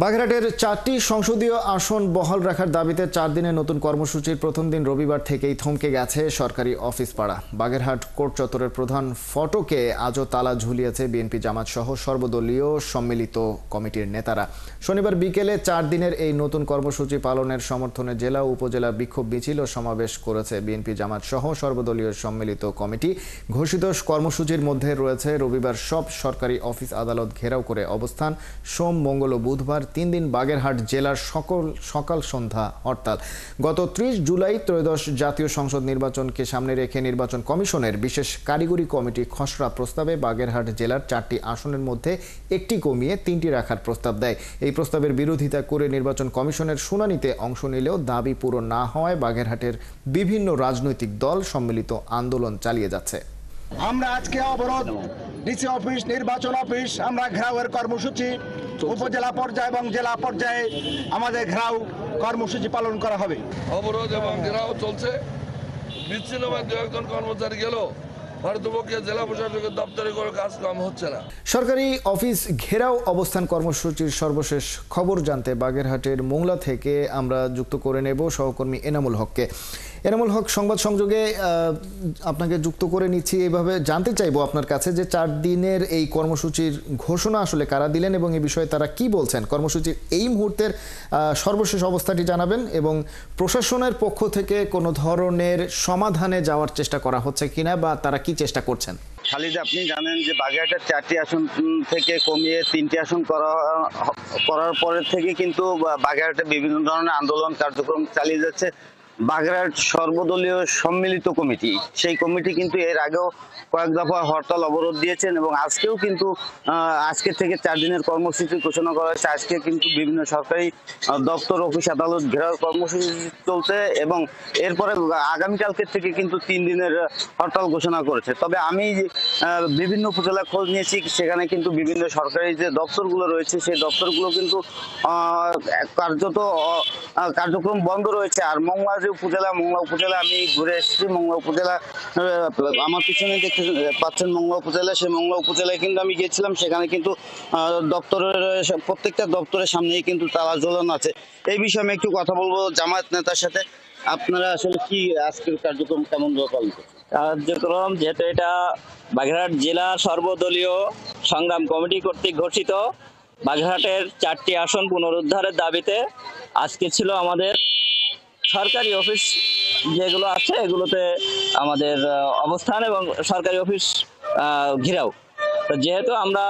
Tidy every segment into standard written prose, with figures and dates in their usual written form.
বাগেরহাটের 4টি সংসদীয় আসন বহাল রাখার দাবিতে 4 দিনের নতুন কর্মসূচির প্রথম দিন রবিবার থেকেই থমকে গেছে সরকারি অফিস পাড়া। বাগেরহাট কোর্ট চত্বরের প্রধান ফটকে আজও তালা ঝুলিয়েছে বিএনপি জামাত সহ সর্বদলীয় সম্মিলিত কমিটির নেতারা। শনিবার বিকেলে 4 দিনের এই নতুন কর্মসূচি পালনের সমর্থনে জেলা ও উপজেলা বিক্ষোভ মিছিল ও সমাবেশ করেছে বিএনপি জামাত সহ সর্বদলীয় সম্মিলিত কমিটি। ঘোষিত কর্মসূচির মধ্যে রয়েছে রবিবার সব সরকারি অফিস আদালত ঘেরাও করে অবস্থান, সোম, মঙ্গল ও বুধবার 3 দিন বাগেরহাট জেলার সকাল সন্ধ্যা হরতাল। গত 30 জুলাই ত্রয়োদশ জাতীয় সংসদ নির্বাচনকে সামনে রেখে নির্বাচন কমিশনের বিশেষ কারিগরি কমিটি খসড়া প্রস্তাবে বাগেরহাট জেলার 4টি আসনের মধ্যে একটি কমিয়ে 3টি রাখার প্রস্তাব দেয়। এই প্রস্তাবের বিরোধিতা করে নির্বাচন কমিশনের শুনানিতে অংশ নিলেও দাবি পূরণ না হওয়ায় বাগেরহাটের বিভিন্ন রাজনৈতিক দল সম্মিলিত আন্দোলন চালিয়ে যাচ্ছে। আমরা আজকে অবরোধ, ডিসি অফিস, নির্বাচন অফিস আমরা ঘেরাওয়ের কর্মসূচি উপজেলা পর্যায়ে এবং জেলা পর্যায়ে আমাদের ঘেরাও কর্মসূচি পালন করা হবে। অবরোধ এবং ঘেরাও চলছে। বিচ্ছিন্নভাবে 2 একজন কর্মচারী গেল, ভারতপক্ষে জেলা প্রশাসকের দপ্তরে কোনো কাজ কাম হচ্ছে না। সরকারি অফিস ঘেরাও অবস্থান কর্মসূচির সর্বশেষ খবর জানতে বাগেরহাটের মোংলা থেকে আমরা যুক্ত করে নেব সহকর্মী এনামুল হককে। এনামুল হক, সংবাদ সংযোগে আপনাকে যুক্ত করে নিচ্ছি। এইভাবে জানতে চাইবো আপনার কাছে যে 4 দিনের এই কর্মসূচির ঘোষণা আসলে কারা দিলেন এবং এই বিষয়ে তারা কি বলছেন। কর্মসূচির এই মুহূর্তের সর্বশেষ অবস্থাটি জানাবেন এবং প্রশাসনের পক্ষ থেকে কোনো ধরনের সমাধানে যাওয়ার চেষ্টা করা হচ্ছে কিনা বা তারা কি চেষ্টা করছেন। খালিদ, আপনি জানেন যে বাগেরহাটের 4টি আসন থেকে কমিয়ে 3টি আসন করার পরের থেকে কিন্তু বাগেরহাটে বিভিন্ন ধরনের আন্দোলন কার্যক্রম চালিয়ে যাচ্ছে বাগেরহাট সর্বদলীয় সম্মিলিত কমিটি। সেই কমিটি কিন্তু এর আগেও কয়েক দফা হরতাল অবরোধ দিয়েছেন এবং আজকেও কিন্তু আজকে থেকে 4 দিনের কর্মসূচি ঘোষণা করা হয়েছে। আজকে কিন্তু বিভিন্ন সরকারি দপ্তর, অফিস, আদালত ঘেরাও কর্মসূচি চলছে এবং এরপরে আগামীকালকে থেকে কিন্তু 3 দিনের হরতাল ঘোষণা করেছে। তবে আমি বিভিন্ন উপজেলায় খোঁজ নিয়েছি, সেখানে কিন্তু বিভিন্ন সরকারি যে দপ্তরগুলো রয়েছে সেই দপ্তরগুলো কিন্তু কার্যত কার্যক্রম বন্ধ রয়েছে। আর মোংলা উপজেলা আমি ঘুরে এসেছি। মোংলা উপজেলা আমার পিছনে দেখতে পাচ্ছেন মোংলা উপজেলা, সেই মোংলা উপজেলায় কিন্তু আমি গিয়েছিলাম। সেখানে কিন্তু প্রত্যেকটা দপ্তরের সামনেই কিন্তু তালা ঝোলানো আছে। এই বিষয়ে আমি একটু কথা বলবো জামায়াত নেতার সাথে। আপনারা আসলে কি আজকের কার্যক্রম কেমন পালন করছেন? কার্যক্রম যেহেতু এটা বাগেরহাট জেলা সর্বদলীয় সংগ্রাম কমিটি কর্তৃক ঘোষিত, বাগেরহাটের 4টি আসন পুনরুদ্ধারের দাবিতে আজকে ছিল আমাদের সরকারি অফিস যেগুলো আছে এগুলোতে আমাদের অবস্থান এবং সরকারি অফিস ঘেরাও। তো যেহেতু আমরা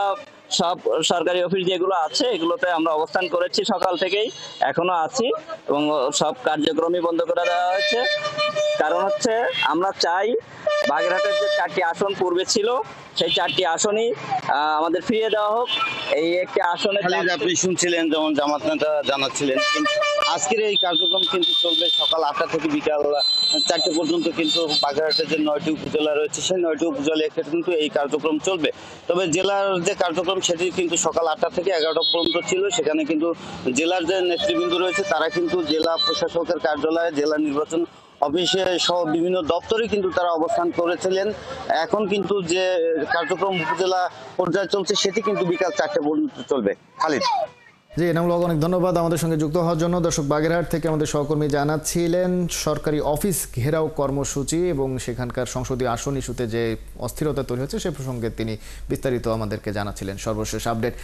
সব সরকারি অফিস যেগুলো আছে এগুলোতে আমরা অবস্থান করেছি সকাল থেকেই, এখনো আছি এবং সব কার্যক্রমই বন্ধ করে দেওয়া হয়েছে। কারণ হচ্ছে আমরা চাই বাগেরহাটের যে 4টি আসন পূর্বে ছিল সেই 4টি আসনই আমাদের ফিরিয়ে দেওয়া হোক। এই একটি আসনে আপনি শুনছিলেন যেমন জামাত নেতা জানাচ্ছিলেন, কিন্তু আজকের এই কার্যক্রম কিন্তু চলবে সকাল 8টা থেকে বিকাল 4টে পর্যন্ত। কিন্তু বাগেরহাটের যে 9টি উপজেলা রয়েছে সেই 9টি উপজেলায় কিন্তু এই কার্যক্রম চলবে। তবে জেলার যে কার্যক্রম সেটি কিন্তু সকাল 8টা থেকে 11টা পর্যন্ত ছিল। সেখানে কিন্তু জেলার যে নেতৃবৃন্দ রয়েছে তারা কিন্তু জেলা প্রশাসকের কার্যালয়ে, জেলা নির্বাচন অফিসে সহ বিভিন্ন দপ্তরে কিন্তু তারা অবস্থান করেছিলেন। এখন কিন্তু যে কার্যক্রম উপজেলা পর্যায়ে চলছে সেটি কিন্তু বিকাল 4টে পর্যন্ত চলবে। খালিদ। জি, এনামুল হক, অনেক ধন্যবাদ আমাদের সঙ্গে যুক্ত হওয়ার জন্য। দর্শক, বাগেরহাট থেকে আমাদের সহকর্মী জানাচ্ছিলেন সরকারি অফিস ঘেরাও কর্মসূচি এবং সেখানকার সংসদীয় আসন ইস্যুতে যে অস্থিরতা তৈরি হচ্ছে সে প্রসঙ্গে তিনি বিস্তারিত আমাদেরকে জানাচ্ছিলেন। সর্বশেষ আপডেট।